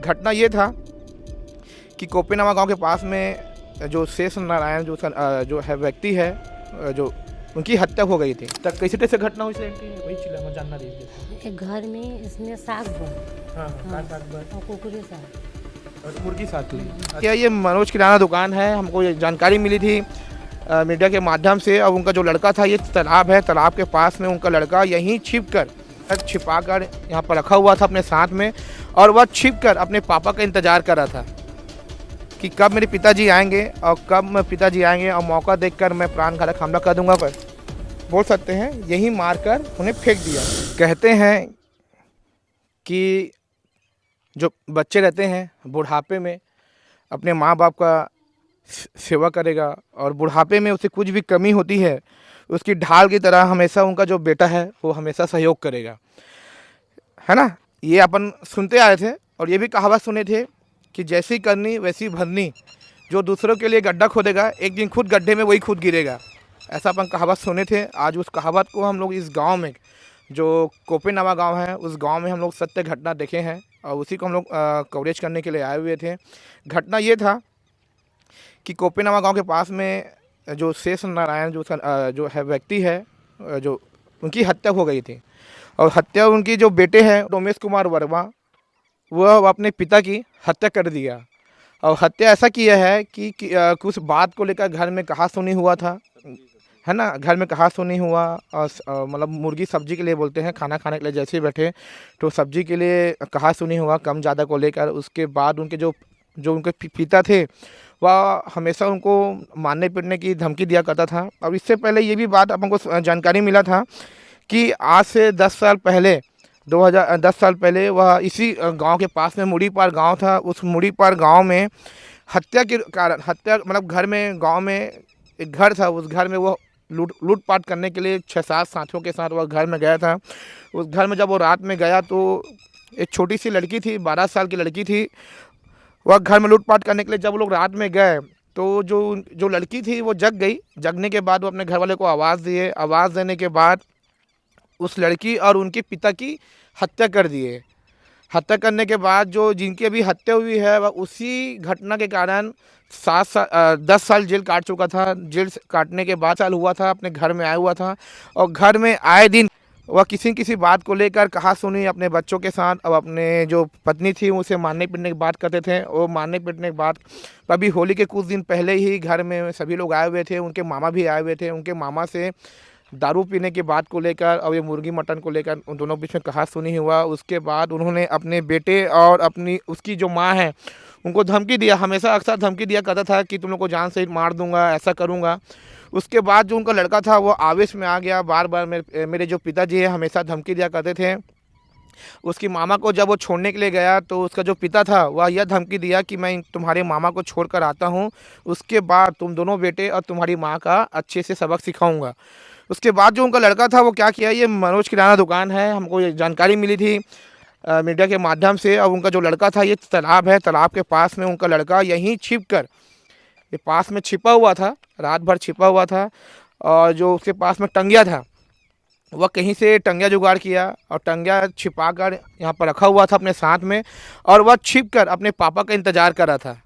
घटना ये था कि कोपेनामा गांव के पास में जो शेष नारायण जो है व्यक्ति है, जो उनकी हत्या हो गई थी। तब कैसे कैसे घटना हुई सर की वही चिल्ला मैं जानना रही थी। एक घर में इसमें साग बन हाँ हाँ साग और कुकुरे साग और मुर्गी साग ली। क्या ये मनोज किराना दुकान है, हमको ये जानकारी मिली थी मीडिया के माध्यम से। अब उनका जो लड़का था, ये तालाब है, तालाब के पास में उनका लड़का यहीं छिपा कर यहाँ पर रखा हुआ था अपने साथ में, और वह छिप कर अपने पापा का इंतज़ार कर रहा था कि कब मेरे पिताजी आएंगे और मौका देखकर मैं प्राणघातक हमला कर दूंगा। पर बोल सकते हैं यही मारकर उन्हें फेंक दिया। कहते हैं कि जो बच्चे रहते हैं बुढ़ापे में अपने माँ बाप का सेवा करेगा, और बुढ़ापे में उसे कुछ भी कमी होती है उसकी ढाल की तरह हमेशा उनका जो बेटा है वो हमेशा सहयोग करेगा, है ना। ये अपन सुनते आए थे और ये भी कहावत सुने थे कि जैसी करनी वैसी भरनी। जो दूसरों के लिए गड्ढा खोदेगा एक दिन खुद गड्ढे में वही खुद गिरेगा, ऐसा अपन कहावत सुने थे। आज उस कहावत को हम लोग इस गांव में, जो कोपेनामा गांव है, उस गांव में हम लोग सत्य घटना देखे हैं और उसी को हम लोग कवरेज करने के लिए आए हुए थे। घटना ये था कि कोपेनामा गांव के पास में जो शेष नारायण जो है व्यक्ति है, जो उनकी हत्या हो गई थी। और हत्या उनकी जो बेटे हैं रमेश कुमार वर्मा, वह अपने पिता की हत्या कर दिया। और हत्या ऐसा किया है कि कुछ बात को लेकर घर में कहा सुनी हुआ था, है ना। घर में कहा सुनी हुआ और मतलब मुर्गी सब्जी के लिए बोलते हैं, खाना खाने के लिए जैसे ही बैठे तो सब्जी के लिए कहा सुनी हुआ कम ज़्यादा को लेकर। उसके बाद उनके जो उनके पिता थे वह हमेशा उनको मारने पीटने की धमकी दिया करता था। और इससे पहले ये भी बात अपन को जानकारी मिला था कि आज से 10 साल पहले 2010 साल पहले वह इसी गांव के पास में मुड़ीपार गांव था। उस मुड़ीपार गांव में हत्या के कारण, हत्या मतलब घर में, गांव में एक घर था, उस घर में वो लूटपाट करने के लिए 6-7 साथियों के साथ वह घर में गया था। उस घर में जब वो रात में गया तो एक छोटी सी लड़की थी, 12 साल की लड़की थी। वह घर में लूटपाट करने के लिए जब लोग रात में गए तो जो लड़की थी वो जग गई। जगने के बाद वो अपने घर वाले को आवाज़ दिए। आवाज़ देने के बाद उस लड़की और उनके पिता की हत्या कर दिए। हत्या करने के बाद जो जिनकी अभी हत्या हुई है वह उसी घटना के कारण 10 साल जेल काट चुका था। जेल काटने के बाद साल हुआ था, अपने घर में आया हुआ था। और घर में आए दिन वह किसी बात को लेकर कहा सुनी अपने बच्चों के साथ। अब अपने जो पत्नी थी उसे मारने पीटने की बात करते थे। वो मारने पीटने की बात अभी होली के कुछ दिन पहले ही घर में सभी लोग आए हुए थे, उनके मामा भी आए हुए थे। उनके मामा से दारू पीने की बात को लेकर और ये मुर्गी मटन को लेकर उन दोनों बीच में कहा सुनी हुआ। उसके बाद उन्होंने अपने बेटे और अपनी उसकी जो माँ है उनको धमकी दिया, हमेशा अक्सर धमकी दिया करता था कि तुम लोग को जान से मार दूंगा, ऐसा करूंगा। उसके बाद जो उनका लड़का था वो आवेश में आ गया, बार बार मेरे जो पिताजी है हमेशा धमकी दिया करते थे। उसकी मामा को जब वो छोड़ने के लिए गया तो उसका जो पिता था वह यह धमकी दिया कि मैं तुम्हारे मामा को छोड़ कर आता हूँ, उसके बाद तुम दोनों बेटे और तुम्हारी माँ का अच्छे से सबक सिखाऊंगा। उसके बाद जो उनका लड़का था वो क्या किया, ये मनोज किराना दुकान है, हमको ये जानकारी मिली थी मीडिया के माध्यम से। अब उनका जो लड़का था, ये तालाब है, तालाब के पास में उनका लड़का यहीं ये पास में छिपा हुआ था, रात भर छिपा हुआ था। और जो उसके पास में टंगिया था वह कहीं से टंगिया जुगाड़ किया और टंगिया छिपा कर यहाँ पर रखा हुआ था अपने साथ में। और वह छिप कर अपने पापा का इंतज़ार कर रहा था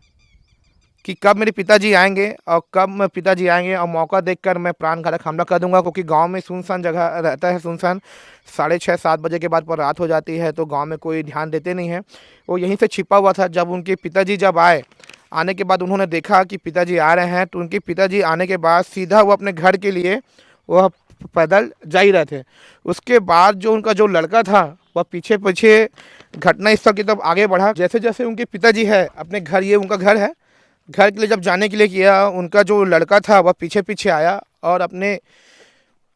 कि कब मेरे पिताजी आएंगे और मौका देखकर मैं प्राणघातक हमला कर दूंगा। क्योंकि गांव में सुनसान जगह रहता है, सुनसान 6:30-7 बजे के बाद पर रात हो जाती है तो गांव में कोई ध्यान देते नहीं है। वो यहीं से छिपा हुआ था। जब उनके पिताजी आने के बाद उन्होंने देखा कि पिताजी आ रहे हैं तो उनके पिताजी आने के बाद सीधा वो अपने घर के लिए वह पैदल जा ही रहे थे। उसके बाद जो उनका जो लड़का था वह पीछे पीछे घटना स्थल की तरफ आगे बढ़ा। जैसे जैसे उनके पिताजी है अपने घर, ये उनका घर है, घर के लिए जब जाने के लिए किया, उनका जो लड़का था वह पीछे पीछे आया और अपने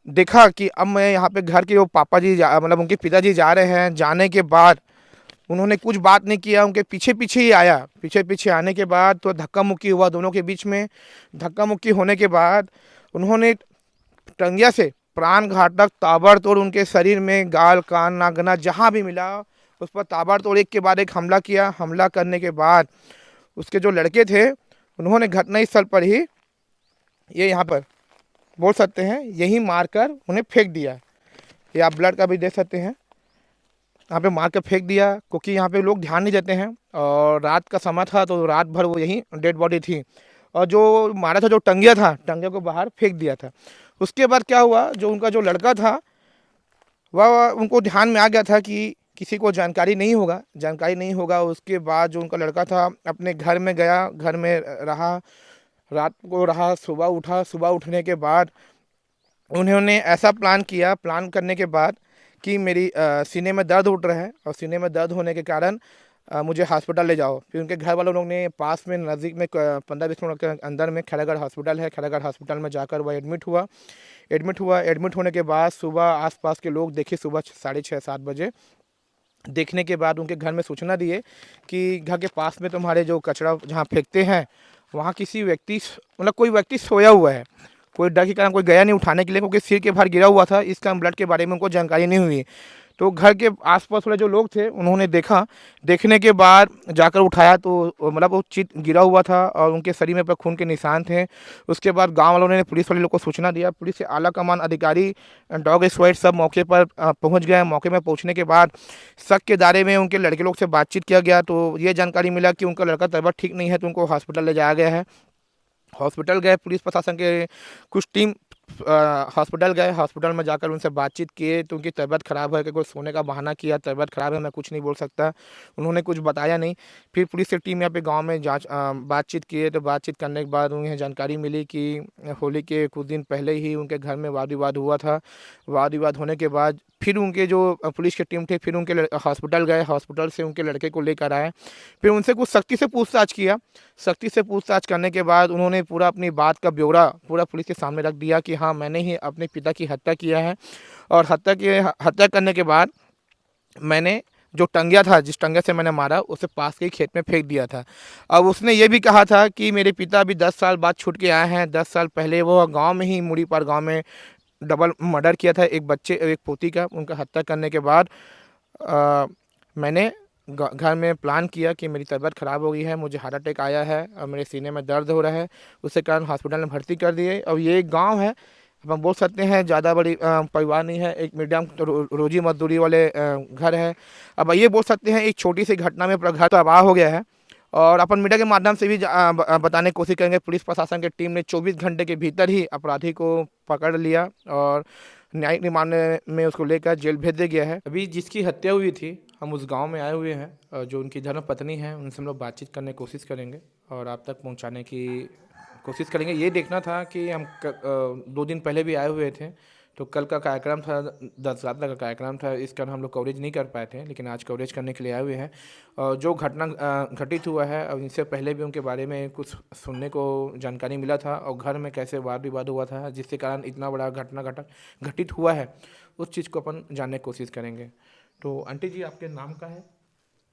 देखा कि अब मैं यहाँ पे घर के वो पापा जी मतलब उनके पिताजी जा रहे हैं। जाने के बाद उन्होंने कुछ बात नहीं किया, उनके पीछे पीछे ही आया। पीछे पीछे आने के बाद तो धक्का मुक्की हुआ दोनों के बीच में। धक्का मुक्की होने के बाद उन्होंने टंगिया से प्राणघातक ताबड़तोड़ उनके शरीर में गाल, कान, नाक, गला जहाँ भी मिला उस पर ताबड़तोड़ एक के बाद एक हमला किया। हमला करने के बाद उसके जो लड़के थे उन्होंने घटनास्थल पर ही ये यहाँ पर बोल सकते हैं यही मारकर उन्हें फेंक दिया। ये आप ब्लड का भी देख सकते हैं, यहाँ पे मार के फेंक दिया, क्योंकि यहाँ पे लोग ध्यान नहीं देते हैं और रात का समय था तो रात भर वो यहीं डेड बॉडी थी। और जो मारा था, जो टंगिया था, टंगिया को बाहर फेंक दिया था। उसके बाद क्या हुआ, जो उनका जो लड़का था वह उनको ध्यान में आ गया था कि किसी को जानकारी नहीं होगा। उसके बाद जो उनका लड़का था अपने घर में गया, घर में रहा, रात को रहा, सुबह उठा। सुबह उठने के बाद उन्होंने ऐसा प्लान किया, प्लान करने के बाद कि मेरी सीने में दर्द उठ रहा है और सीने में दर्द होने के कारण मुझे हॉस्पिटल ले जाओ। फिर उनके घर वालों लोग ने पास में नज़दीक में 15-20 मिनट के अंदर में खैरागढ़ हॉस्पिटल है, खैरागढ़ हॉस्पिटल में जाकर वह एडमिट होने के बाद सुबह आसपास के लोग देखे, सुबह 6:30-7 बजे देखने के बाद उनके घर में सूचना दिए कि घर के पास में तुम्हारे जो कचरा जहाँ फेंकते हैं वहाँ किसी व्यक्ति, मतलब कोई व्यक्ति सोया हुआ है। कोई डर के कारण कोई गया नहीं उठाने के लिए, क्योंकि सिर के भार गिरा हुआ था, इसका ब्लड के बारे में उनको जानकारी नहीं हुई। तो घर के आसपास वाले जो लोग थे उन्होंने देखा, देखने के बाद जाकर उठाया तो मतलब वो चित गिरा हुआ था और उनके शरीर में पर खून के निशान थे। उसके बाद गांव वालों ने पुलिस वाले लोग को सूचना दिया। पुलिस के आला कमान अधिकारी, डॉग स्क्वाड सब मौके पर पहुंच गए। मौके में पहुंचने के बाद शक के दायरे में उनके लड़के लोग से बातचीत किया गया तो ये जानकारी मिला कि उनका लड़का तबीयत ठीक नहीं है, तो उनको हॉस्पिटल ले जाया गया है। हॉस्पिटल गए, पुलिस प्रशासन के कुछ टीम हॉस्पिटल गए। हॉस्पिटल में जाकर उनसे बातचीत किए तो उनकी तबीयत ख़राब है कि कोई सोने का बहाना किया, तबीयत ख़राब है मैं कुछ नहीं बोल सकता, उन्होंने कुछ बताया नहीं। फिर पुलिस की टीम यहाँ पे गांव में बातचीत किए तो बातचीत करने के बाद उन्हें जानकारी मिली कि होली के कुछ दिन पहले ही उनके घर में वाद विवाद हुआ था। वाद विवाद होने के बाद फिर उनके जो पुलिस की टीम थे फिर उनके हॉस्पिटल गए, हॉस्पिटल से उनके लड़के को लेकर आए। फिर उनसे कुछ सख्ती से पूछताछ किया। सख्ती से पूछताछ करने के बाद उन्होंने पूरा अपनी बात का ब्यौरा पूरा पुलिस के सामने रख दिया कि हाँ मैंने ही अपने पिता की हत्या किया है। और हत्या करने के बाद मैंने जो टंगिया था, जिस टंगिया से मैंने मारा, उसे पास के ही खेत में फेंक दिया था। अब उसने ये भी कहा था कि मेरे पिता अभी 10 साल बाद छूट के आए हैं। 10 साल पहले वो गांव में ही मुड़ीपार गांव में डबल मर्डर किया था एक पोती का। उनका हत्या करने के बाद मैंने घर में प्लान किया कि मेरी तबीयत ख़राब हो गई है, मुझे हार्ट अटैक आया है और मेरे सीने में दर्द हो रहा है, उसके कारण हॉस्पिटल में भर्ती कर दिए। और ये एक गांव है, अब हम बोल सकते हैं ज़्यादा बड़ी परिवार नहीं है, एक मीडियम रोजी मजदूरी वाले घर है। अब ये बोल सकते हैं एक छोटी सी घटना में पूरा घर तबाह हो गया है। और अपन मीडिया के माध्यम से भी बताने की कोशिश करेंगे, पुलिस प्रशासन की टीम ने 24 घंटे के भीतर ही अपराधी को पकड़ लिया और न्यायिक रिमांड में उसको लेकर जेल भेज दिया गया है। अभी जिसकी हत्या हुई थी हम उस गांव में आए हुए हैं, जो उनकी धर्म पत्नी है उनसे हम लोग बातचीत करने की कोशिश करेंगे और आप तक पहुंचाने की कोशिश करेंगे। ये देखना था कि हम 2 दिन पहले भी आए हुए थे, तो कल का कार्यक्रम था, दशहरा का कार्यक्रम था, इस कारण हम लोग कवरेज नहीं कर पाए थे, लेकिन आज कवरेज करने के लिए आए हुए हैं। और जो घटना घटित हुआ है और इनसे पहले भी उनके बारे में कुछ सुनने को जानकारी मिला था और घर में कैसे वाद विवाद हुआ था जिसके कारण इतना बड़ा घटना घटित हुआ है, उस चीज़ को अपन जानने की कोशिश करेंगे। तो आंटी जी आपके नाम का है?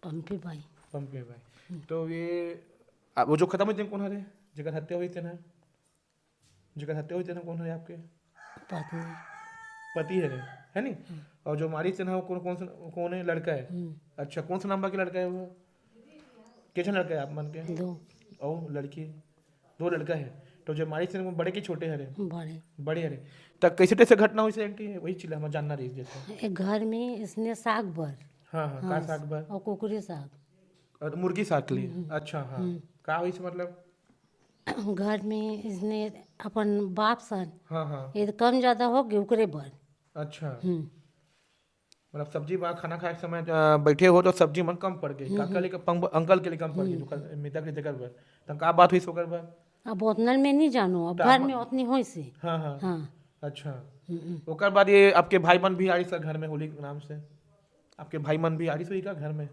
पंपी भाई। पंपी भाई। तो ये वो जो खत्म हुई थी कौन है, जगह हत्या हुई थी ना, जगह हत्या हुई थी ना, कौन है आपके? पत्नी। पति है नहीं? और जो मारी से ना वो कौन है, लड़का है? अच्छा, कौन सा नंबर के लड़का है वो? कितना लड़का है आप मन के? 2। और लड़की? 2 लड़का है। तो जो मारी से वो बड़े के छोटे हरे? बड़े। बड़े हरे। तब कैसे घटना हुई से आंटी, वही चीज हम जानना रही जैसे। एक घर में इसने साग बर। हाँ हाँ, का साग बर? और कुकुरी साग। और मुर्गी साग के लिए? अच्छा हाँ, का हुई से मतलब? घर में इसने अपन बाप सन हाँ हाँ। ये कम ज्यादा हो गए ओकरे बर। अच्छा, मतलब सब्जी बा खाना खाए के समय बैठे हो तो सब्जी मन कम पड़ गई, काका के अंकल के लिए कम पड़ गई मिता के जगह पर, तो का बात हुई सोकर पर? अब उतना में नहीं जानो, अब घर में उतनी हो से। हाँ हाँ हाँ। अच्छा। ओकर बाद ये आपके भाई मन भी आरी सर घर में होली के नाम से, आपके भाई मन भी आरी सोई का घर में?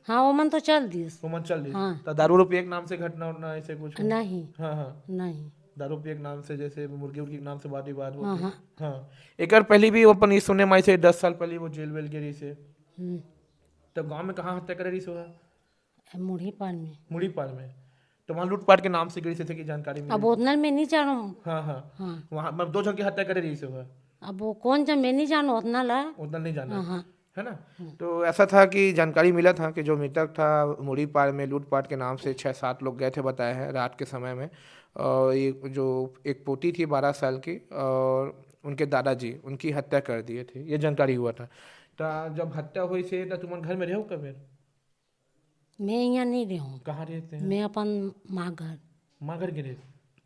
हाँ वो मन तो चल दिस। वो मन चल दी? हाँ। तो दारू रुपये के नाम से घटना उठना ऐसे कुछ? नहीं। हाँ हाँ, नहीं। दारू रुपये के नाम से जैसे मुर्गी उर्गी के नाम से वाद विवाद हाँ होते? हाँ। हाँ। एक बार पहले भी वो अपन ये सुनने माई से 10 साल पहले वो जेल वेल गिरी से, तो गांव में कहाँ हत्या करे रही सो? मुड़ी पार में। मुड़ी पार में। तो वहाँ लूटपाट के नाम से गिरी से की जानकारी मिली? अब उतना में नहीं जानो। हाँ हाँ हाँ। वहाँ मतलब 2 जन की हत्या करे रही से हुआ? अब वो कौन जब मैं नहीं जानो उतना ला। उतना नहीं जाना हाँ। है ना। तो ऐसा था कि जानकारी मिला था कि जो मृतक था मुड़ी पार में लूटपाट के नाम से 6-7 लोग गए थे बताए हैं रात के समय में। और ये जो एक पोती थी 12 साल की और उनके दादाजी उनकी हत्या कर दिए थे, ये जानकारी हुआ था। जब हत्या हुई से तो तुम घर में रहो कब? मैं यहाँ नहीं रही हूँ। कहाँ रहते हैं? मैं अपन माँ घर। माँ घर गिरे?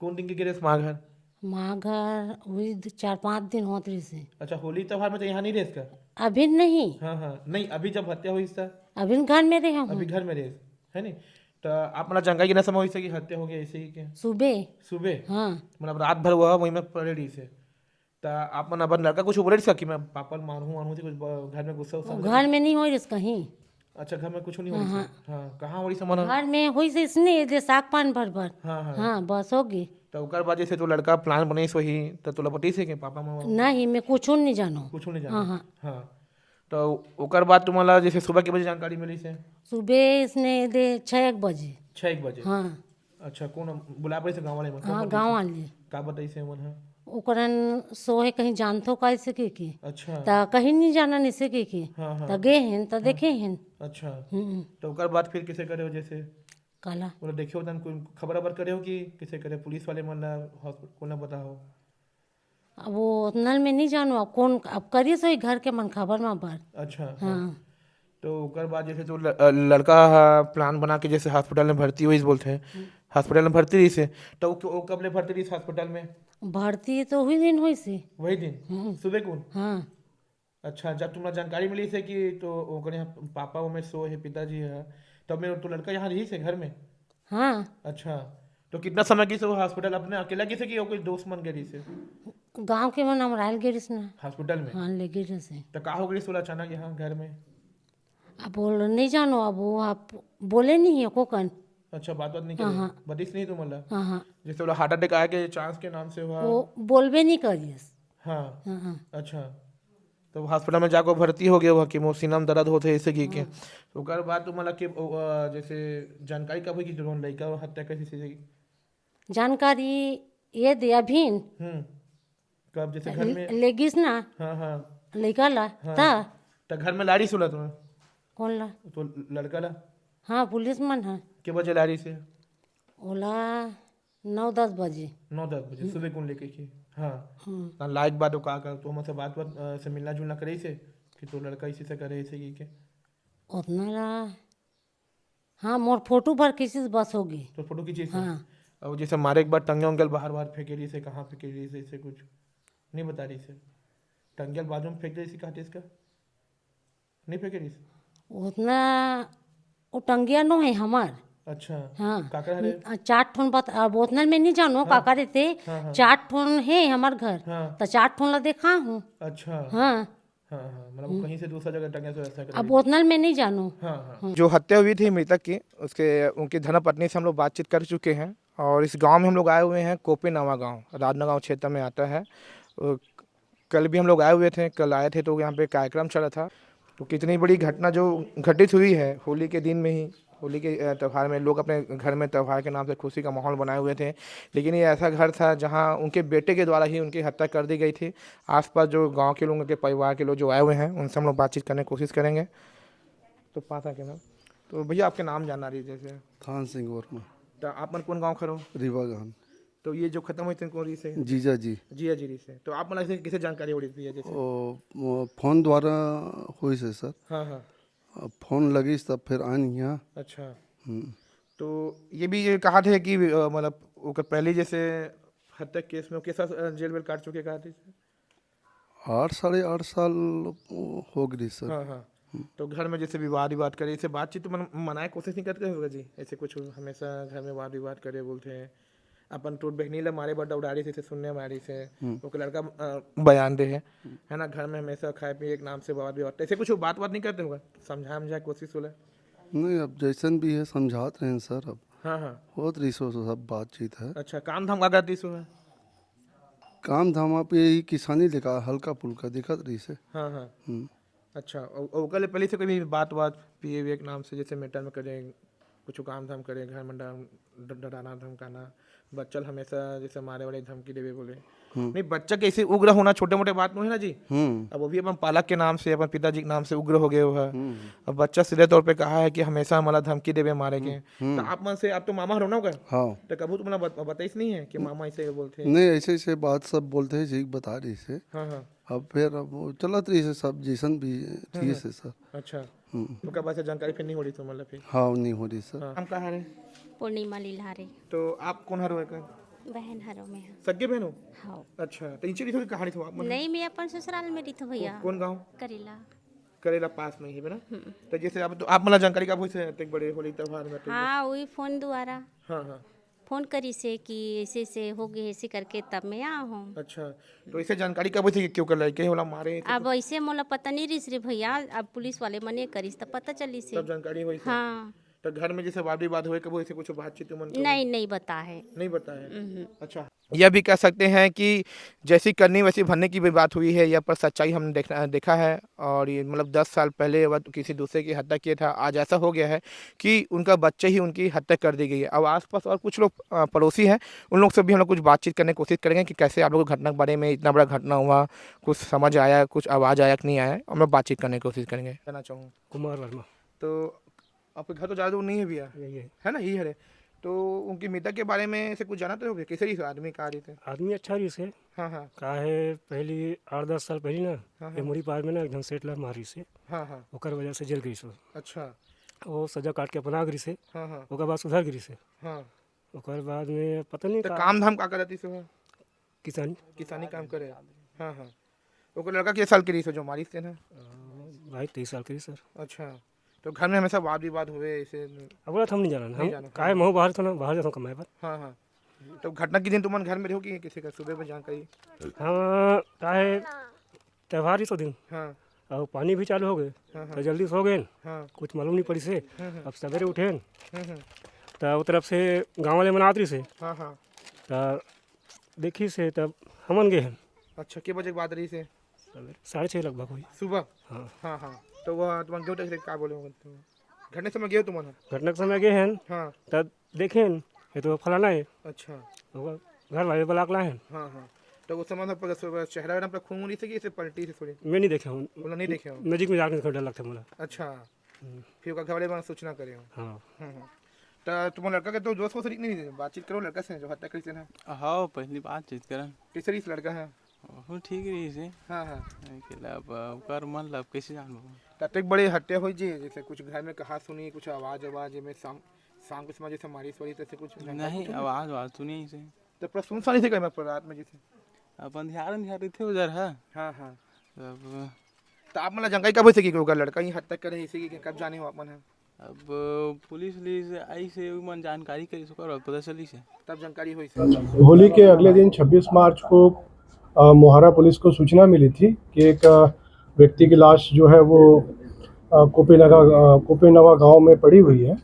कौन दिन के गिरे माँ घर? माँ घर हुई 4-5 दिन होत रही से। अच्छा, होली त्योहार में तो यहाँ नहीं रेस का? अभी नहीं, हाँ हाँ, नहीं अभी जब हत्या हुई था अभी घर में रही हूँ। अभी घर में रेस है नहीं? तो आप मतलब जानकारी के ना समय हुई कि हत्या हो गया ऐसे ही क्या? सुबह। सुबह हाँ, मतलब रात भर हुआ वही में पड़े रही से? तो आप मन अपन लड़का कुछ बोले सकी मैं पापा मारू वारू थी कुछ घर में गुस्सा वो उस्सा? घर में नहीं हो रही कहीं। अच्छा, घर में कुछ नहीं हो रही से? हाँ, कहाँ हो रही से मन? घर में हुई से इसने ये साग पान भर भर। हाँ हाँ। हाँ, बस होगी। तो ओकर बाद जैसे तो लड़का प्लान बने सही तो तोला पटी से के पापा मामा नहीं, मैं कुछ नहीं जानू। कुछ नहीं हाँ जाना? हाँ। हाँ, तो ओकर बाद तुम्हारा जैसे सुबह के बजे जानकारी मिली से? सुबह इसने दे 6-1 बजे। 6 बजे? हाँ अच्छा, कौन बुला पड़े से गाँव वाले मन? हाँ, गाँव वाले का बताई से मन? हाँ, ओकरन सोहे कहीं जानतो कैसे की अच्छा त कहीं नहीं जाना निसे की हाँ हाँ त गे हैं त देखे हैं। अच्छा। तो ओकर बाद फिर किसे करे हो जैसे काला बोला देखे हो तन कोई खबर अबर करे हो कि किसे करे पुलिस वाले मन हॉस्पिटल को ना बताओ? अब वो नल में नहीं जानू अब कौन अब करिए सोई घर के मन खबर में बर। अच्छा हाँ। हाँ, तो ओकर बाद जैसे तो लड़का प्लान बना के जैसे हॉस्पिटल में भर्ती हुई बोलते हैं हॉस्पिटल में भर्ती रही से तो वो कब ले भर्ती रही हॉस्पिटल में? भर्ती तो हुई दिन हुई से। वही दिन सुबह कौन? हाँ, अच्छा, जब तुम्हें जानकारी मिली से कि तो ओकर यहाँ पापा वो में सो है पिताजी है तब मेरे तो लड़का यहाँ रही से घर में? हाँ, अच्छा, तो कितना समय की से वो हॉस्पिटल अपने अकेला की से कि वो कोई दोस्त मन गई से गांव के मन हम रायल गिरिस ना। हॉस्पिटल में? हाँ, ले गिर से। तो का हो गई सोला अचानक यहाँ घर में? अब बोल नहीं जानो अब वो आप बोले नहीं है कोकन। अच्छा, बात नहीं करी बदिस नहीं तो मतलब हाँ हाँ, जैसे बोला हार्ट अटैक आया के चांस के नाम से हुआ? वो बोलबे नहीं करियस। हाँ हाँ हाँ, अच्छा, तो हॉस्पिटल में जाकर भर्ती हो गया हुआ कि सीना में दर्द होते ऐसे की के तो ओकर बाद तो मतलब कि जैसे जानकारी कब हुई कि जो लड़का हत्या कैसे से? जानकारी ये दे अभी कब जैसे घर में? लेगिस ना हाँ हाँ लड़का ला ता तो घर में लाड़ी सुला तुम्हें कौन ला? तो लड़का ला हाँ, पुलिस मन है। के बजे लाड़ी से? ओला 9-10 बजे। 9-10 बजे सुबह कौन लेके की? हाँ तो लाइक बात का कर तो हमसे बात से मिलना जुलना करे से कि तो लड़का इसी से करे ऐसे की के? उतना ला हाँ, मोर फोटो भर किसी से बस होगी। तो फोटो खींची से? हाँ, और जैसे मारे एक बार टंगे उंगल बाहर बाहर फेंके रही से कहाँ फेंके रही से ऐसे कुछ नहीं बता रही से? टंगल बाजू में फेंक रही थी काटे इसका नहीं फेंके रही से? उतना वो टंगिया नो है हमार। अच्छा हाँ, काका हरे? 4 ठोन बत अब उतना में नहीं जानो काका रहते। 4 ठोन है हमार घर हाँ तो 4 ठोन ला देखा हूँ। अच्छा हाँ, हाँ हाँ, मतलब वो कहीं से दूसरा जगह टंगे तो ऐसा कर? अब उतना में नहीं जानो। हाँ हाँ। जो हत्या हुई थी मृतक की उसके उनकी धर्म पत्नी से हम लोग बातचीत कर चुके हैं और इस गांव में हम लोग आए हुए हैं कोपी नवा गांव राजनगांव क्षेत्र में आता है। कल भी हम लोग आए हुए थे, कल आए थे तो यहाँ पे कार्यक्रम चला था। तो कितनी बड़ी घटना जो घटित हुई है होली के दिन में ही, होली के त्यौहार में लोग अपने घर में त्यौहार के नाम से खुशी का माहौल बनाए हुए थे, लेकिन ये ऐसा घर था जहाँ उनके बेटे के द्वारा ही उनकी हत्या कर दी गई थी। आसपास जो गांव के लोग उनके परिवार के लोग जो आए हुए हैं उनसे हम लोग बातचीत करने की कोशिश करेंगे। तो पास आके ना तो भैया आपके नाम जानना रही जैसे? थान सिंह वर्मा। तो आप मन कौन गाँव खड़ो? रीवा गान। तो ये जो खत्म हुई थी कौन रही से? जीजा जी। जिया जी से। तो आप मतलब किसे जानकारी हो रही थी जैसे? ओ फोन द्वारा हुई से सर। हाँ हाँ फोन लगी तब फिर आन यहाँ। अच्छा। तो ये भी ये कहा थे कि मतलब वो पहले जैसे हत्या केस में वो कैसा जेल वेल काट चुके कहा थे? 8-8.5 साल हो गई सर। हाँ हाँ। तो घर में जैसे विवाद विवाद करे इसे बातचीत तो मनाए कोशिश नहीं करते होगा जी? ऐसे कुछ हमेशा घर में वाद विवाद करे बोलते हैं अपन टूट बहनी ला मारे बड़ा उड़ारी से सुनने मारी से वो लड़का बयान दे है ना घर में हमेशा खाए पिए एक नाम से वाद विवाद ऐसे कुछ बात नहीं करते होगा? समझाए कोशिश होला? नहीं, अब जैसन भी है समझाते हैं सर। अब हाँ हाँ बहुत रिसो सब बातचीत है। अच्छा, काम धाम का करती सो है? काम धाम आप यही किसानी लिखा हल्का फुल्का दिखत रही से। हाँ हाँ अच्छा। और कल पहले से कोई भी बात पिए हुए एक नाम से जैसे मेटर में करें कुछ काम धाम करें घर में डराना धमकाना बच्चल हमेशा जैसे मारे वाले धमकी देवे बोले नहीं, बच्चा कैसे उग्र होना छोटे मोटे बात नहीं है ना जी। अब वो भी अपन पालक के नाम से, अपन पिताजी के नाम से उग्र हो गए हो है। अब बच्चा सीधे तौर पे कहा है कि हमेशा हमारा धमकी देवे मारे के। तो आप मन से, आप तो मामा हो ना का। हाँ तो कबू तुमने बताइस नहीं है कि मामा ऐसे बोलते हैं। नहीं, ऐसे ऐसे बात सब बोलते हैं जी, बता रही से। हाँ हाँ। अब फिर अब वो चलत रही से सब जैसन भी ठीक से सर। अच्छा, तो कब ऐसे जानकारी फिर नहीं हो रही तो मतलब फिर। हाँ नहीं हो रही सर। हम कहाँ रहे? पूर्णिमा लीलारे तो आप कौन हरो है? बहन हरो में है। सगे बहन हो? हाँ अच्छा, तो इंची थोड़ी कहानी थो आप? नहीं, मैं अपन ससुराल में रही थी भैया। कौन गाँव? करेला। करेला पास में ही है ना। तो जैसे आप, तो आप मतलब जानकारी कब हुई से तक बड़े होली त्योहार में? हाँ वही फोन द्वारा हाँ हाँ। फोन करी से कि ऐसे ऐसे हो गए ऐसे करके तब मैं आ हूँ। अच्छा, तो इसे जानकारी कब हुई थी कि क्यों कर लड़के होला मारे? अब ऐसे मोला पता नहीं रही रे भैया, अब पुलिस वाले मने करीस तब पता चली से। तब जानकारी हुई थी। हाँ तो घर में जैसे वाद विवाद हुए कब ऐसे कुछ बातचीत मन को? नहीं बता है। नहीं बताया। अच्छा, यह भी कह सकते हैं कि जैसी करनी वैसी भरने की भी बात हुई है। यह पर सच्चाई हमने देखा है। और ये मतलब 10 साल पहले वह किसी दूसरे की हत्या किया था, आज ऐसा हो गया है कि उनका बच्चे ही उनकी हत्या कर दी गई है। अब आसपास और कुछ लोग पड़ोसी हैं, उन लोग से भी हम लोग कुछ बातचीत करने की कोशिश करेंगे कि कैसे आप लोगों को घटना के बारे में, इतना बड़ा घटना हुआ, कुछ समझ आया, कुछ आवाज़ आया कि नहीं आया, हम लोग बातचीत करने की कोशिश करेंगे। कहना चाहूँ कुमार वर्मा। तो आपके घर तो ज़्यादा दूर नहीं है भैया, यही है ना, यही है। तो उनकी मृतक के बारे में से कुछ जाना तो होगा, कैसे रही आदमी कहा रही थे? आदमी अच्छा रही से। हाँ हाँ का है पहली 8-10 साल पहले ना हाँ। मेमोरी पार में ना एकदम सेटलर मारी से, हाँ हाँ। ओकर वजह से जल गई सो। अच्छा। वो सजा काट के अपना गई से, हाँ हाँ ओकर बाद सुधर गई से। हाँ। ओकर बाद में पता नहीं तो का काम धाम का करती से? किसानी किसानी काम करे। हाँ हाँ। वो लड़का किस साल की रही जो मारी से ना? भाई 23 साल की सर। अच्छा, तो घर में हमेशा वाद विवाद हुए ऐसे? अब हम नहीं जाना, नहीं जाना। हम काहे महू बाहर था ना, बाहर जाता हूँ कमाए पर। हाँ हाँ। तो घटना के दिन तुम घर में रहो कि किसी का सुबह में जानकारी? हाँ काहे त्यौहार ही तो दिन, हाँ और पानी भी चालू हो गए तो जल्दी सो गए, हाँ। कुछ मालूम नहीं पड़ी से। अब सवेरे उठे हम्म। तो वो तरफ से गाँव वाले मनात रही से, हाँ हाँ। तो देखी से तब हमन गए हैं। अच्छा, के बजे के बाद रही से? 6:30 लगभग हुई। सुबह? हाँ हाँ हाँ। तो वह तुम क्यों थे, क्या बोले घटने समय गए तुम? घटना के समय गए हैं हाँ। तब देखे ये तो फलाना है, अच्छा। तो घर वाले बुला के लाए हैं। हाँ हाँ। तो उस समय चेहरा वेहरा पर खून नहीं से कि इसे पलटी से थोड़ी? मैं नहीं देखा हूँ, बोला नहीं देखे हो? नजीक में जाकर डर लगता है मुझे। अच्छा, फिर घर वाले सूचना करे हो? हाँ तो तुम लड़का के तो दोस्त को शरीक नहीं बातचीत करो लड़का से जो हत्या करी से ना? हाँ पहली बातचीत करन कैसे रही लड़का है? वो ठीक रही से। हाँ हाँ। अब कर मन लब कैसे जानबो? तब तक बड़ी हत्या हुई जी, जैसे कुछ घर में कहा सुनी, कुछ आवाज में शाम के समय जैसे मारिश वारी तैसे कुछ नहीं आवाज सुनी से। तो पूरा सुनसान थे कहीं पर रात में जैसे? अपन ध्यान थे उधर है। हाँ हाँ। अब तो आप मतलब जानकारी कब हुई थी कि होगा लड़का ही हत्या करे इसी की, कब जाने हो आप मन है? अब पुलिस आई से मन जानकारी करी सको पता चली से, तब जानकारी हुई? होली के अगले दिन 26 मार्च को मोहारा पुलिस को सूचना मिली थी कि एक व्यक्ति की लाश जो है वो कुपेनवा गांव में पड़ी हुई है।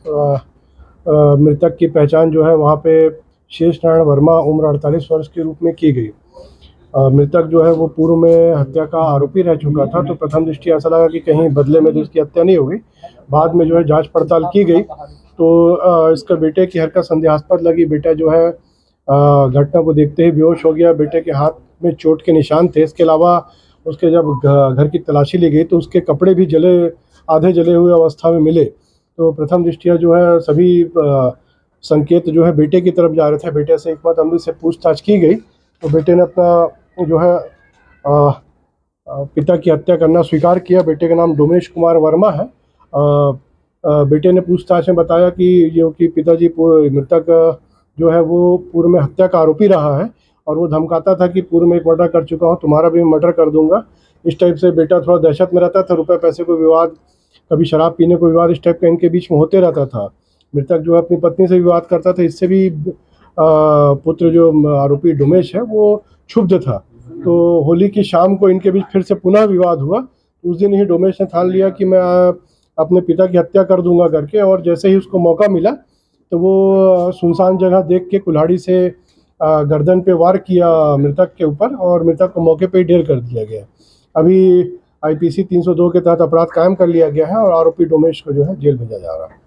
मृतक की पहचान जो है वहां पे शेष नारायण वर्मा उम्र 48 वर्ष के रूप में की गई। मृतक जो है वो पूर्व में हत्या का आरोपी रह चुका था, तो प्रथम दृष्टि ऐसा लगा कि कहीं बदले में तो इसकी हत्या नहीं होगी। बाद में जो है जांच पड़ताल की गई तो इसका बेटे की हरकत संदेहास्पद लगी। बेटा जो है घटना को देखते ही बेहोश हो गया। बेटे के हाथ में चोट के निशान थे। इसके अलावा उसके जब घर की तलाशी ली गई तो उसके कपड़े भी आधे जले हुए अवस्था में मिले। तो प्रथम दृष्टिया जो है सभी संकेत जो है बेटे की तरफ जा रहे थे। बेटे से एक बार अमृत से पूछताछ की गई तो बेटे ने अपना जो है पिता की हत्या करना स्वीकार किया। बेटे का नाम डोमेश कुमार वर्मा है। बेटे ने पूछताछ में बताया कि जो कि पिताजी मृतक जो है वो पूर्व में हत्या का आरोपी रहा है और वो धमकाता था कि पूर्व में एक मर्डर कर चुका हूँ, तुम्हारा भी मर्डर कर दूंगा। इस टाइप से बेटा थोड़ा दहशत में रहता था। रुपए पैसे को विवाद, कभी शराब पीने को विवाद इस टाइप का इनके बीच में होते रहता था। मृतक जो है अपनी पत्नी से विवाद करता था। इससे भी पुत्र जो आरोपी डोमेश है वो क्षुब्ध था। तो होली की शाम को इनके बीच फिर से पुनः विवाद हुआ। उस दिन ही डोमेश ने ठान लिया कि मैं अपने पिता की हत्या कर दूंगा करके, और जैसे ही उसको मौका मिला तो वो सुनसान जगह देख के कुल्हाड़ी से गर्दन पे वार किया मृतक के ऊपर और मृतक को मौके पे ही ढेर कर दिया गया। अभी IPC 302 के तहत अपराध कायम कर लिया गया है और आरोपी डोमेश को जो है जेल भेजा जा रहा है।